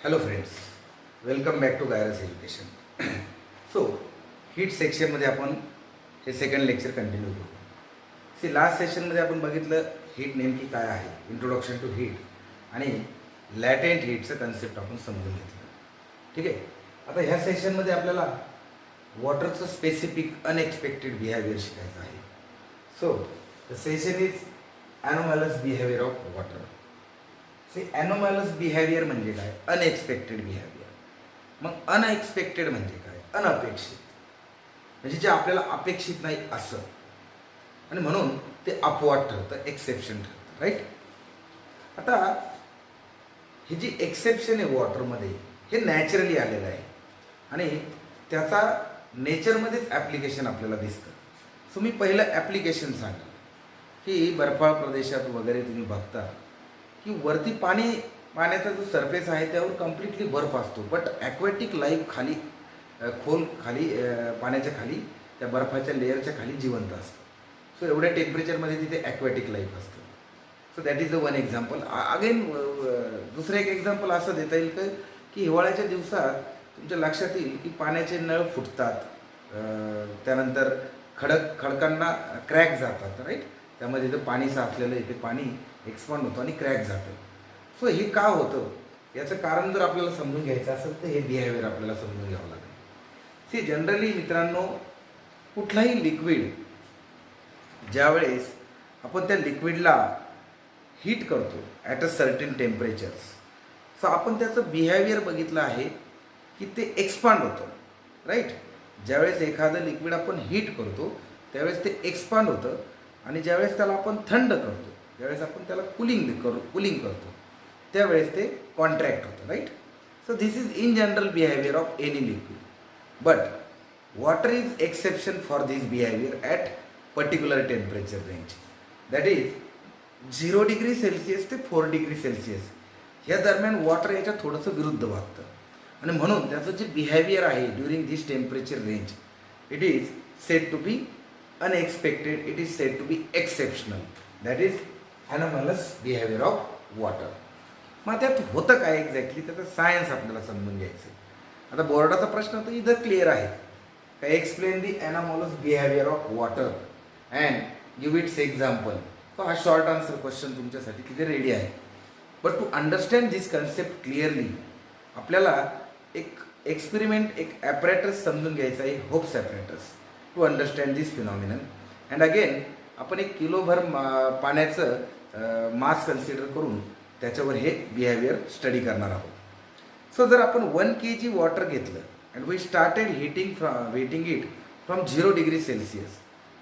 Hello friends, welcome back to गायरस education. So heat सेक्शनमध्ये आपण हे सेकंड लेक्चर कंटिन्यू करू. लास्ट सेशनमध्ये आपण बघितलं हीट नेमकी काय आहे, इंट्रोडक्शन टू हीट आणि लॅटेंट हीटचं कन्सेप्ट आपण समजून घेतलं. ठीक आहे. आता ह्या सेशनमध्ये आपल्याला वॉटरचं स्पेसिफिक अनएक्सपेक्टेड बिहेवियर शिकायचं आहे. So the session is anomalous behaviour of water. Anomalous behaviour म्हणजे काय? Unexpected behaviour. मग अनएक्सपेक्टेड म्हणजे काय? अनअपेक्षित, म्हणजे जे आपल्याला अपेक्षित नाही असं, आणि म्हणून ते अपवाद ठरतं, एक्सेप्शन ठरतं. राईट. आता हे जी एक्सेप्शन आहे वॉटरमध्ये, हे नॅचरली आलेलं आहे आणि त्याचा नेचरमध्येच ॲप्लिकेशन आपल्याला दिसतं. सो मी पहिलं ॲप्लिकेशन सांगेन की बर्फाळ प्रदेशात वगैरे तुम्ही बघता की वरती पाण्याचा जो सरफेस आहे त्यावर कम्प्लिटली बर्फ असतो, बट ॲक्वॅटिक लाईफ खाली खोल खाली पाण्याच्या खाली त्या बर्फाच्या लेअरच्या खाली जिवंत असतं. सो एवढ्या टेम्परेचरमध्ये तिथे ॲक्वॅटिक लाईफ असतं. So that is the one example. Again दुसरं एक एक्झाम्पल असं देता येईल की हिवाळ्याच्या दिवसात तुमच्या लक्षात येईल की पाण्याचे नळ फुटतात, त्यानंतर खडकांना क्रॅक जातात. राईट. त्यामध्ये जर पाणी साचलेलं आहे ते पाणी एक्सपांड होतं आणि क्रॅक जातं. सो हे का होतं याचं कारण जर आपल्याला समजून घ्यायचं असेल तर हे बिहेवियर आपल्याला समजून घ्यावं लागेल. जनरली मित्रांनो, कुठलाही लिक्विड ज्यावेळेस आपण त्या लिक्विडला हीट करतो at a certain temperatures, so आपण त्याचं बिहेवियर बघितलं आहे की ते एक्सपांड होतं. राईट. ज्यावेळेस एखादं लिक्विड आपण हीट करतो त्यावेळेस ते एक्सपांड होतं, आणि ज्यावेळेस त्याला आपण थंड करतो, ज्यावेळेस आपण त्याला कुलिंग करतो त्यावेळेस ते कॉन्ट्रॅक्ट होतं. Right. So this is in general behaviour of any liquid, but water is exception for this behaviour at particular temperature range. That is 0 degree Celsius ते 4 डिग्री सेल्सिअस ह्या दरम्यान वॉटर याच्या थोडंसं विरुद्ध वागतं, आणि म्हणून त्याचं जे बिहेवियर आहे during this temperature range, it is said to be unexpected, it is said to be exceptional. That is anomalous behavior of water. मग त्यात होतं काय एक्झॅक्टली, त्याचं सायन्स आपल्याला समजून घ्यायचं. आता बोर्डाचा प्रश्न तर इथं क्लिअर आहे का, explain the anomalous behavior of water and give its example. So हा शॉर्ट आन्सर क्वेश्चन तुमच्यासाठी तिथे रेडी आहे. But to understand this concept clearly आपल्याला एक एक्सपेरिमेंट, एक ॲपरेटस समजून घ्यायचं आहे, Hope's apparatus, to understand this phenomenon. And again आपण 1 किलोभर पाण्याचं मास कन्सिडर करून त्याच्यावर हे बिहेवियर स्टडी करणार आहोत. सो जर आपण 1 kg वॉटर घेतलं and we started heating it from 0 degree Celsius,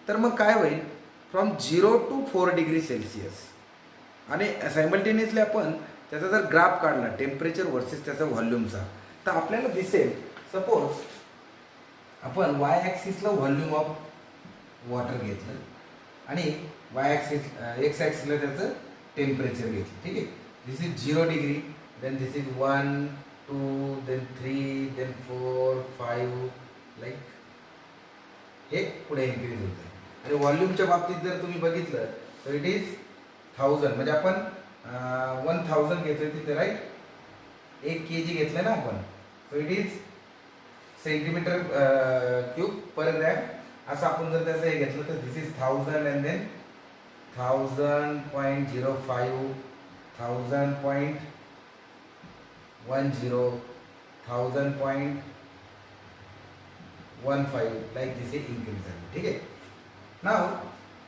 तर मग काय होईल, फ्रॉम 0 to 4 डिग्री सेल्सिअस. आणि सायमल्टेनियसली आपण त्याचा जर ग्राफ काढला टेम्परेचर वर्सेस त्याचा व्हॉल्यूमचा, तर आपल्याला दिसेल सपोज आपण वाय ॲक्सिसला व्हॉल्यूम ऑफ वॉटर घेतलं आणि एक्स ॲक्सिसला त्याचं टेम्परेचर घेतलं. ठीक आहे. This is 0 degree, then this is 1, 2, then 3, then 4, 5, like हे पुढे इन्क्रीज होत आहे. आणि व्हॉल्यूमच्या बाबतीत जर तुम्ही बघितलं तर इट इज 1000, म्हणजे आपण 1000 घेतलं तिथे. राईट. 1 kg घेतलं ना आपण, so it is centimetre cube per gram. असं आपण जर त्याचं हे घेतलं तर this is 1000 and then 1000.05, 1000.10, 1000.15 like this increase झाली. ठीक आहे. नाव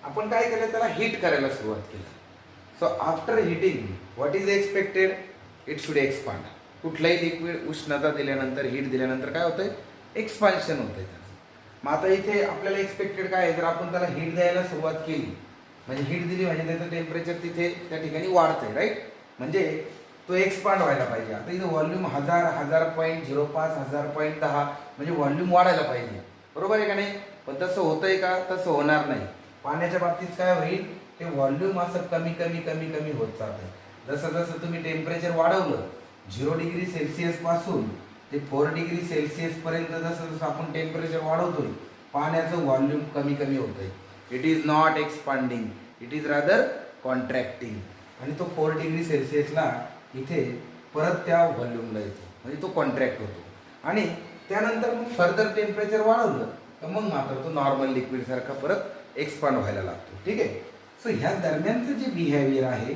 आपण काय केलं, त्याला हीट करायला सुरुवात केली. So after heating what is expected, it should expand. कुठलाही लिक्विड उष्णता दिल्यानंतर, हीट दिल्यानंतर काय होतंय, एक्सपान्शन होतं आहे त्याचं. मग आता इथे आपल्याला एक्सपेक्टेड काय आहे, जर आपण त्याला हीट द्यायला सुरुवात केली, म्हणजे हीट दिली म्हणजे त्याचं टेम्परेचर तिथे त्या ठिकाणी वाढतंय. राईट. म्हणजे तो एक्सपांड व्हायला पाहिजे. आता इथे व्हॉल्यूम 1000, 1000.05, 1000.10, म्हणजे व्हॉल्यूम वाढायला पाहिजे. बरोबर आहे का नाही? पण तसं होतंय का? तसं होणार नाही. पाण्याच्या बाबतीत काय होईल, ते व्हॉल्यूम असं कमी कमी कमी कमी होत जातं. जसं जसं तुम्ही टेम्परेचर वाढवलं 0 डिग्री सेल्सिअस पासून ते 4 डिग्री सेल्सिअसपर्यंत, जसं जसं आपण टेम्परेचर वाढवतोय पाण्याचं व्हॉल्यूम कमी कमी होतंय. It is not expanding, it is rather contracting. आणि तो 4 डिग्री सेल्सिअसला इथे परत त्या व्हॉल्यूमला येतो, म्हणजे तो कॉन्ट्रॅक्ट होतो आणि त्यानंतर मग फर्दर टेम्परेचर वाढवलं तर मग मात्र तो नॉर्मल लिक्विडसारखा परत एक्सपांड व्हायला लागतो. ठीक आहे. सो ह्या दरम्यानचं जे बिहेवियर आहे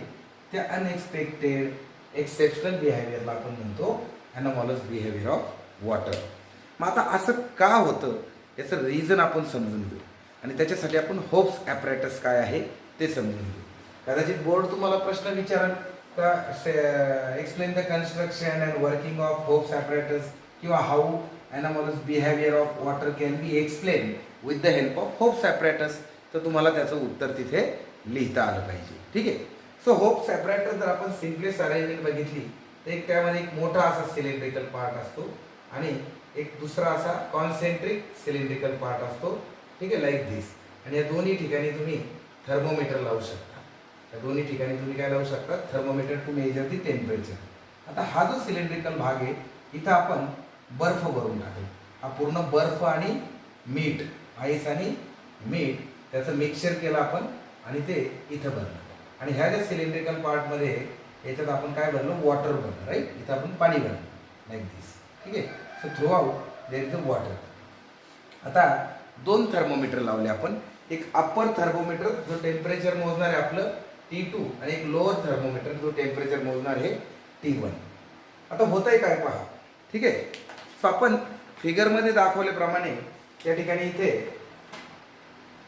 त्या अनएक्सपेक्टेड एक्सेप्शनल बिहेवियरला आपण म्हणतो ॲनॉमलस बिहेवियर ऑफ वॉटर. मग आता असं का होतं याचं रिझन आपण समजून घेऊ आणि त्याच्यासाठी आपण होप्स ॲपरेटस काय आहे ते समजून घेऊ. कदाचित बोर्ड तुम्हाला प्रश्न विचारेल का explain the construction and working of Hope's apparatus किंवा how anomalous behaviour of water can be explain with the help of Hope's apparatus. तर तुम्हाला त्याचं उत्तर तिथे लिहिता आलं पाहिजे. ठीक आहे. सो होप्स ॲपरेटस जर आपण सिम्पलेस्ट अरेंजमेंट बघितली तर एक त्यामध्ये एक मोठा असा सिलेंड्रिकल पार्ट असतो आणि एक दुसरा असा कॉन्सेंट्रिक सिलेंड्रिकल पार्ट असतो. ठीक आहे, लाईक दिस. आणि या दोन्ही ठिकाणी तुम्ही थर्मोमीटर लावू शकता. या दोन्ही ठिकाणी तुम्ही काय लावू शकता? Thermometer to measure the temperature. आता हा जो सिलेंड्रिकल भाग आहे इथं आपण बर्फ भरून टाकू. हा पूर्ण बर्फ आणि मीठ, आईस आणि मीठ त्याचं मिक्सचर केलं आपण आणि ते इथं भरलं. आणि ह्या ज्या सिलेंड्रिकल पार्टमध्ये याच्यात आपण काय भरलं? वॉटर भरलं. राईट. इथं आपण पाणी भरलं लाईक दिस. ठीक आहे. So through out there is a water. आता दोन थर्मोमीटर लावले आपण. एक अप्पर थर्मोमीटर जो टेम्परेचर मोजणार आहे आपलं T2 आणि एक लोअर थर्मोमीटर जो टेम्परेचर मोजणार आहे T1. आता होत आहे काय पहा. ठीक आहे. सो आपण फिगरमध्ये दाखवल्याप्रमाणे त्या ठिकाणी इथे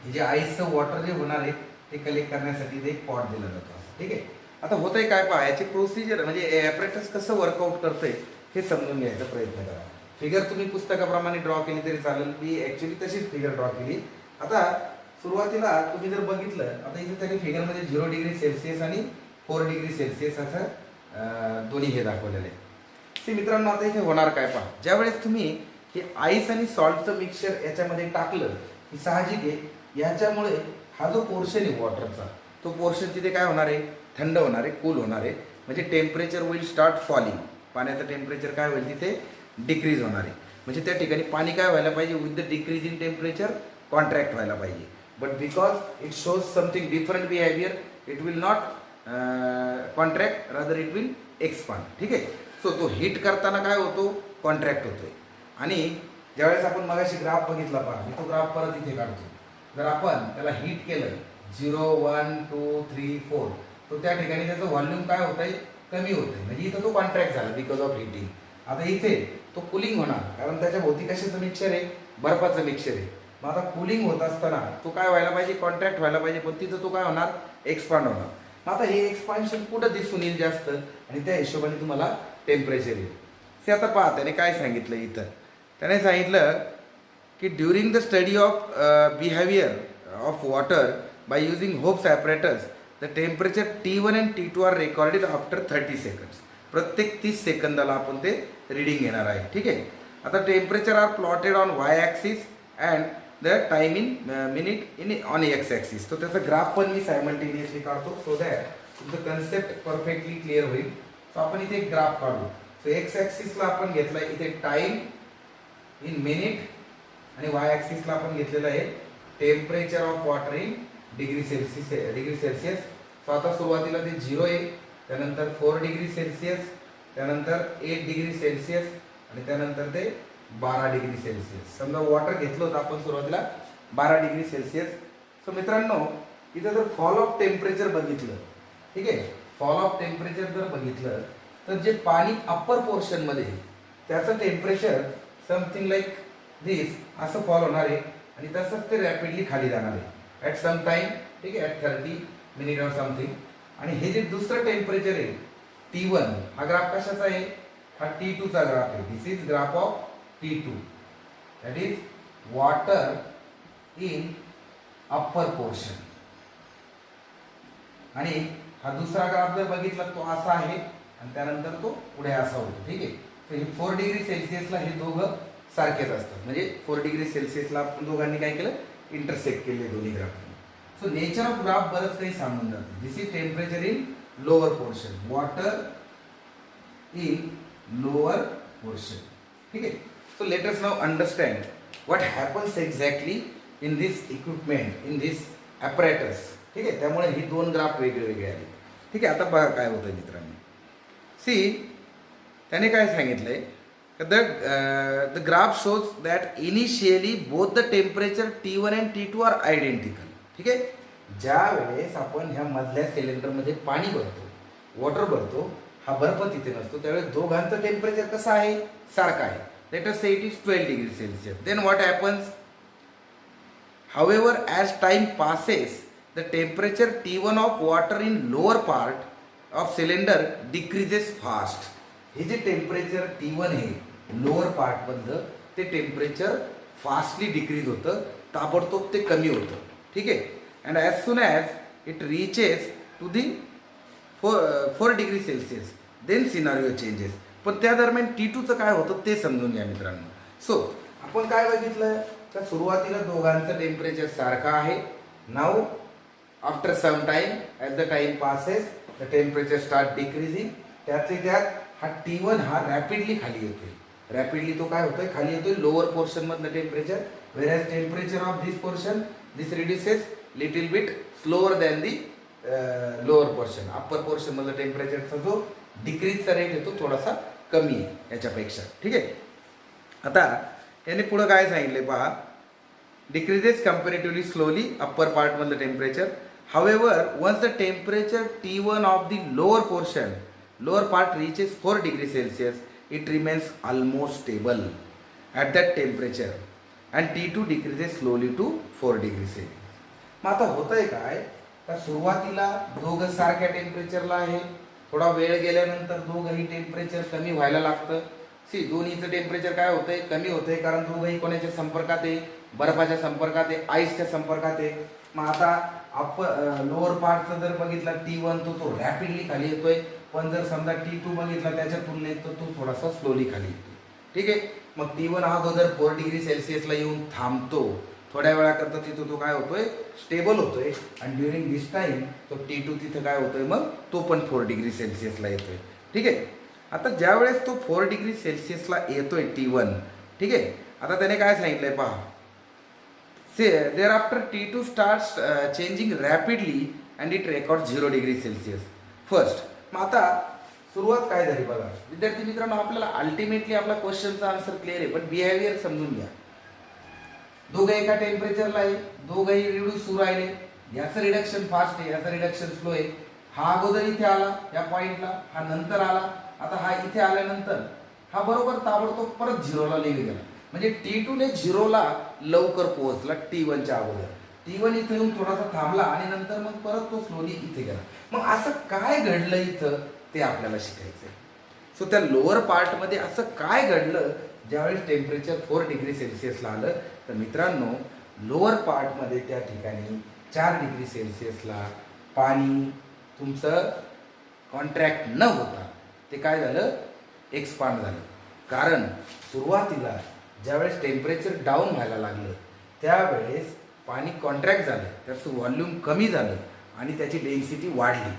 हे जे आईसचं वॉटर जे होणार आहे ते कलेक्ट करण्यासाठी इथे एक पॉट दिला जातो असं. ठीक आहे. आता होत आहे काय पहा. याची प्रोसिजर म्हणजे ॲपरेटस कसं वर्कआउट करतंय हे समजून घ्यायचा प्रयत्न करा. फिगर तुम्ही पुस्तकाप्रमाणे ड्रॉ केली तरी चालेल. मी ॲक्च्युली तशीच फिगर ड्रॉ केली. आता सुरुवातीला तुम्ही जर बघितलं आता इथे तरी फिगरमध्ये 0 डिग्री सेल्सिअस आणि 4 डिग्री सेल्सिअस असं दोन्ही हे दाखवलेलं आहे. ते मित्रांनो आता इथे होणार काय पहा. ज्यावेळेस तुम्ही हे आईस आणि सॉल्टचं मिक्सचर याच्यामध्ये टाकलं की साहजिक आहे याच्यामुळे हा जो पोर्शन आहे वॉटरचा तो पोर्शन तिथे काय होणार आहे? थंड होणार आहे, कूल होणार आहे. म्हणजे टेम्परेचर विल स्टार्ट फॉलिंग. पाण्याचं टेम्परेचर काय होईल? तिथे डिक्रीज होणार आहे. म्हणजे त्या ठिकाणी पाणी काय व्हायला पाहिजे? With the decrease in temperature contract व्हायला पाहिजे. But because it shows something different behaviour it will not contract rather it will expand. ठीक आहे. सो तो हीट करताना काय होतो? कॉन्ट्रॅक्ट होतोय. आणि ज्यावेळेस आपण मगाशी ग्राफ बघितला पहा मी तो ग्राफ परत इथे काढतो. जर आपण त्याला हीट केलं 0 1 2 3 4 तर त्या ठिकाणी त्याचं व्हॉल्यूम काय होत आहे? कमी होत आहे. म्हणजे इथं तो कॉन्ट्रॅक्ट झाला बिकॉज ऑफ हिटिंग. आता इथे तो कुलिंग होणार कारण त्याच्या भोवती कशाचं मिक्सचर आहे? बर्फाचं मिक्सचर आहे. मग आता कुलिंग होत असताना तो काय व्हायला पाहिजे? कॉन्ट्रॅक्ट व्हायला पाहिजे. पण तिथं तो काय होणार? एक्सपांड होणार. मग आता हे एक्सपान्शन कुठं दिसून येईल जास्त आणि त्या हिशोबाने तुम्हाला टेम्परेचर येईल. ते आता पहा त्याने काय सांगितलं इथं. त्याने सांगितलं की during the study of behaviour of water by using Hope's apparatus the temperature T1 and T2 are recorded after 30 seconds. प्रत्येक 30 सेकंदाला आपण ते रिडिंग घेणार आहे. ठीक आहे. आता temperature are plotted on Y axis and the time in minute in on X axis. तो त्याचा ग्राफ पण मी सायमल्टेनियसली काढतो सो दॅट तुमचं कन्सेप्ट परफेक्टली क्लिअर होईल. सो आपण इथे एक ग्राफ काढू. सो एक्स ॲक्सिसला आपण घेतला इथे टाईम इन मिनिट आणि वाय ॲक्सिसला आपण घेतलेलं आहे temperature of water in degree Celsius. So आता सुरुवातीला ते 0 आहे, त्यानंतर 4 डिग्री सेल्सिअस, त्यानंतर 8 डिग्री सेल्सिअस आणि त्यानंतर ते 12 डिग्री सेल्सिअस. समजा वॉटर घेतलं होतं आपण सुरुवातीला 12 डिग्री सेल्सिअस. सो मित्रांनो इथं जर फॉल ऑफ टेम्परेचर बघितलं, ठीक आहे, फॉल ऑफ टेम्परेचर जर बघितलं तर जे पाणी अप्पर पोर्शनमध्ये त्याचं टेम्परेचर समथिंग लाईक दिस असं फॉल होणार आहे आणि तसंच ते रॅपिडली खाली जाणार आहे ॲट सम टाईम. ठीक आहे, ॲट 30 मिनिट ऑर समथिंग. आणि हे जे दुसरं टेम्परेचर आहे T1 हा ग्राफ कशाचा आहे? हा T2चा ग्राफ आहे. This is graph of T2 that is water in upper portion. आणि हा दुसरा ग्राफ जर बघितला तो असा आहे आणि त्यानंतर तो पुढे असा होतो. ठीक आहे. तर हे 4 डिग्री सेल्सिअसला हे दोघं सारखेच असतात. म्हणजे 4 डिग्री सेल्सिअसला आपण दोघांनी काय केलं? इंटरसेक्ट केले दोन्ही graph. So nature of graph बरंच काही सांगून जातं. This is temperature in lower portion, water in lower portion. ठीक आहे. So let us now understand what happens exactly in this equipment, in this apparatus. ठीक आहे. त्यामुळे ही दोन ग्राफ वेगळे वेगळे आले. ठीक आहे. आता बघा काय होतं मित्रांनो. सी त्याने काय सांगितलंय the graph shows that initially both the temperature T1 and T2 are identical. ठीक आहे, ज्या वेळेस आपण ह्या मधल्या सिलेंडरमध्ये पाणी भरतो, वॉटर भरतो, हा बर्फ तिथे नसतो, त्यावेळेस दोघांचं टेम्परेचर कसं आहे, सारखं आहे. Let us say it is 12 degree Celsius. Then what happens, however as time passes the temperature T1 of water in lower part of cylinder decreases fast. हे जे टेम्परेचर T1 आहे लोअर पार्टमधलं, ते टेम्परेचर फास्टली डिक्रीज होतं, ताबडतोब ते कमी होतं. ठीक आहे, and as soon as it reaches to the 4 degree Celsius then scenario changes. पण त्या दरम्यान T2चं काय होतं ते समजून घ्या मित्रांनो. सो आपण काय बघितलं, तर सुरुवातीला दोघांचं टेम्परेचर सारखं आहे. Now after some time as the time passes the temperature start decreasing. त्यातले त्यात हा T1 हा रॅपिडली खाली येतोय. रॅपिडली तो काय होतोय, खाली येतोय लोअर पोर्शनमधलं temperature, where temperature of this portion this reduces little bit slower than the lower portion. Upper पोर्शनमधलं टेम्परेचरचा जो डिक्रीजचा रेट आहे तो थोडासा कमी आहे याच्यापेक्षा. ठीक आहे, आता याने पुढं काय सांगितले पहा, डिक्रीजेस कम्पॅरेटिव्हली स्लोली अप्पर पार्टमधलं temperature. However once the temperature T1 of the lower portion lower part reaches 4 degree Celsius, it remains almost stable at that temperature and T2 decreases slowly to 4 degree Celsius. मग आता होतंय काय, तर सुरुवातीला दोघं सारख्या टेम्परेचरला आहे, थोडा वेळ गेल्यानंतर दोघंही टेम्परेचर कमी व्हायला लागतं. दोन्हीचं टेम्परेचर काय होतंय, कमी होतंय, कारण दोघंही कोणाच्या संपर्कात आहे, बर्फाच्या संपर्कात आहे, आईसच्या संपर्कात आहे. मग आता लोअर पार्टचं जर बघितला T1 तो रॅपिडली खाली येतोय, पण जर समजा T2 बघितला त्याच्या तुलनेत तर तो थोडासा स्लोली खाली येतो. ठीक आहे, मग T1 हा अगोदर 4 डिग्री सेल्सिअसला येऊन थांबतो, थोड्या वेळाकरता तिथं तो काय होतोय, स्टेबल होतोय, आणि ड्युरिंग दिस टाइम तो T2 तिथं काय होतोय, मग तो पण 4 डिग्री सेल्सिअसला येतोय. ठीक आहे, आता ज्या वेळेस तो 4 डिग्री सेल्सिअसला येतोय T1, ठीक आहे, आता त्याने काय सांगितलंय पहा, there after T2 starts changing rapidly and it record 0 degree Celsius first. मग आता सुरुवात काय झाली बघा विद्यार्थी मित्रांनो, आपल्याला अल्टिमेटली आपला क्वेश्चनचा आन्सर क्लिअर आहे, पण बिहेवियर समजून घ्या. दोघं एका टेम्परेचरला आहे, दोघंही रिड्यूस सुरू राहिले, याचं रिडक्शन फास्ट आहे, याचं रिडक्शन स्लो आहे. हा अगोदर इथे आला या पॉईंटला, हा नंतर आला, आता हा इथे आल्यानंतर हा बरोबर ताबडतोब परत 0ला निघून गेला. म्हणजे T2 ने 0ला लवकर पोहोचला T1च्या अगोदर. T1 इथे येऊन थोडासा थांबला आणि नंतर मग परत तो स्लोली इथे गेला. मग असं काय घडलं इथं ते आपल्याला शिकायचंय. सो त्या लोअर पार्टमध्ये असं काय घडलं ज्यावेळेस टेम्परेचर 4 डिग्री सेल्सिअसला आलं, तर मित्रांनो लोअर पार्टमध्ये त्या ठिकाणी 4 डिग्री सेल्सिअसला पाणी तुमचं कॉन्ट्रॅक्ट न होता ते काय झालं, एक्सपांड झालं. कारण सुरुवातीला ज्यावेळेस टेम्परेचर डाऊन व्हायला लागलं त्यावेळेस पाणी कॉन्ट्रॅक्ट झालं, त्याचं व्हॉल्यूम कमी झालं आणि त्याची डेन्सिटी वाढली.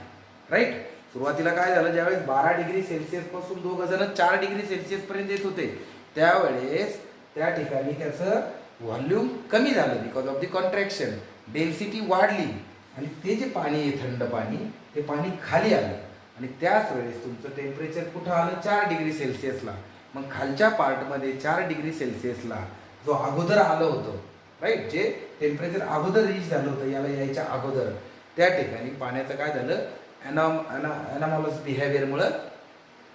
राईट, सुरुवातीला काय झालं, ज्यावेळेस 12 डिग्री सेल्सिअसपासून दोघं जण 4 डिग्री सेल्सिअसपर्यंत येत होते त्यावेळेस त्या ठिकाणी त्याचं व्हॉल्यूम कमी झालं because of the contraction, density वाढली आणि ते जे पाणी आहे थंड पाणी ते पाणी खाली आलं आणि त्याच वेळेस तुमचं टेम्परेचर कुठं आलं, 4 डिग्री सेल्सिअसला. मग खालच्या पार्टमध्ये 4 डिग्री सेल्सिअसला जो अगोदर आलं होतं, राईट, जे टेम्परेचर अगोदर रीच झालं होतं याला यायच्या अगोदर, त्या ठिकाणी पाण्याचं काय झालं, एनामॉलस बिहेवियरमुळं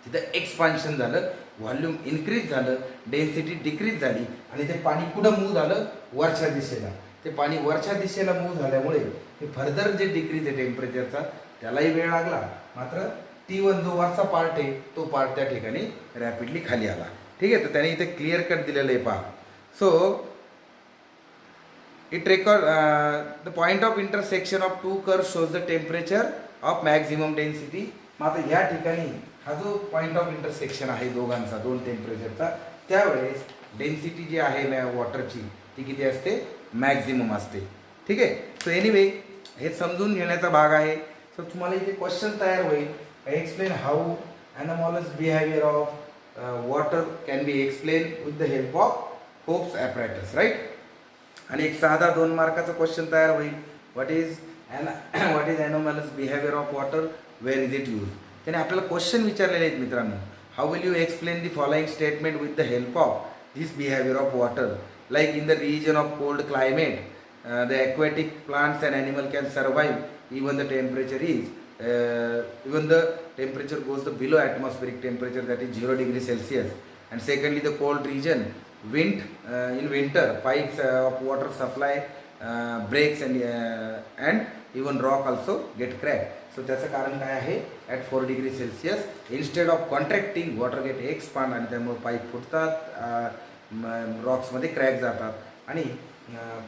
तिथं एक्सपान्शन झालं, व्हॉल्यूम इन्क्रीज झालं, डेन्सिटी डिक्रीज झाली आणि ते पाणी कुठं मूव्ह झालं, वरच्या दिशेला. ते पाणी वरच्या दिशेला मूव्ह झाल्यामुळे ते फर्दर जे डिक्रीज आहे टेम्परेचरचा त्यालाही वेळ लागला, मात्र T1 जो वरचा पार्ट आहे तो पार्ट त्या ठिकाणी रॅपिडली खाली आला. ठीक आहे, तर त्याने इथे क्लिअर कट दिलेलं आहे पहा. So it record the point of intersection of 2 curve shows the temperature of maximum density. मग आता या ठिकाणी हा जो पॉईंट ऑफ इंटरसेक्शन आहे दोघांचा, दोन टेम्परेचरचा, त्यावेळेस डेन्सिटी जी आहे वॉटरची ती किती असते, मॅक्झिमम असते. ठीक आहे, सो एनिवे हे समजून घेण्याचा भाग आहे. सो तुम्हाला इथे क्वेश्चन तयार होईल, explain how anomalous behaviour of water can be explain with the help of Hope's apparatus. Right, आणि एक साधा 2 मार्काचा क्वेश्चन तयार होईल, what is anomalous behaviour of water, where is it use. त्याने आपल्याला क्वेश्चन विचारलेले आहेत मित्रांनो, how will you explain the following statement with the help of this behavior of water? Like in the region of cold climate, the aquatic plants and animal can survive even the temperature is even the temperature goes the below atmospheric temperature, that is 0 degrees Celsius. And secondly, the cold region, in winter pipes of water supply breaks and even rock also get cracked. So त्याचं कारण काय आहे, at 4 degree Celsius instead of contracting water get expand आणि त्यामुळे pipe फुटतात, रॉक्समध्ये crack जातात आणि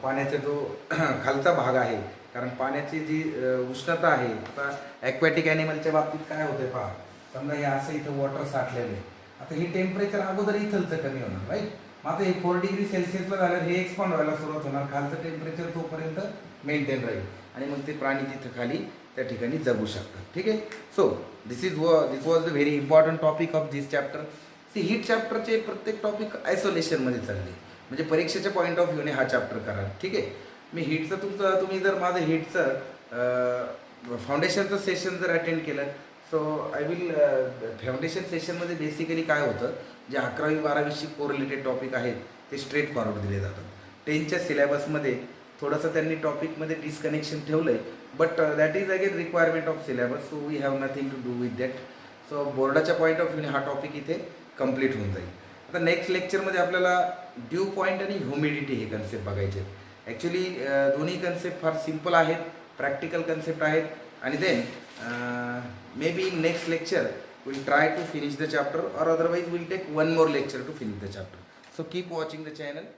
पाण्याचा जो खालचा भाग आहे, कारण पाण्याची जी उष्णता आहे, आता ॲक्वॅटिक ॲनिमलच्या बाबतीत काय होते पहा, समजा हे असं इथं वॉटर साठलेलं आहे, आता हे टेम्परेचर अगोदर इथलचं कमी होणार राईट, मग आता हे 4 डिग्री सेल्सिअसला झालं हे एक्सपांड व्हायला सुरुवात होणार, खालचं टेम्परेचर तोपर्यंत मेंटेन राहील आणि मग ते प्राणी तिथं खाली त्या ठिकाणी जगू शकतात. ठीक आहे. So this was the very important topic of this chapter. See heat चॅप्टरचे प्रत्येक टॉपिक आयसोलेशनमध्ये चालले, म्हणजे परीक्षेच्या पॉईंट ऑफ व्ह्यूने हा चॅप्टर करा. ठीक आहे. मी हीटचं तुम्ही जर माझं हीटचं फाउंडेशनचं सेशन जर अटेंड केलं, सो आय विल फाउंडेशन सेशनमध्ये बेसिकली काय होतं, जे 11वी 12वीशी कोरिलेटेड टॉपिक आहेत ते स्ट्रेट फॉरवर्ड दिले जातात. 10च्या सिलेबसमध्ये थोडंसं त्यांनी टॉपिकमध्ये डिस्कनेक्शन ठेवलं आहे, but that is again requirement of syllabus, so we have nothing to do with that. So बोर्डाच्या पॉईंट ऑफ व्ह्यूने हा टॉपिक इथे कंप्लीट होऊन जाईल. आता नेक्स्ट लेक्चरमध्ये आपल्याला ड्यू पॉईंट आणि ह्युमिडिटी हे कन्सेप्ट बघायचे. ॲक्च्युली दोन्ही कन्सेप्ट फार सिम्पल आहेत, प्रॅक्टिकल कन्सेप्ट आहेत. आणि then may be in next lecture we'll try to finish the chapter, or otherwise we'll take one more lecture to finish the chapter. So keep watching the channel.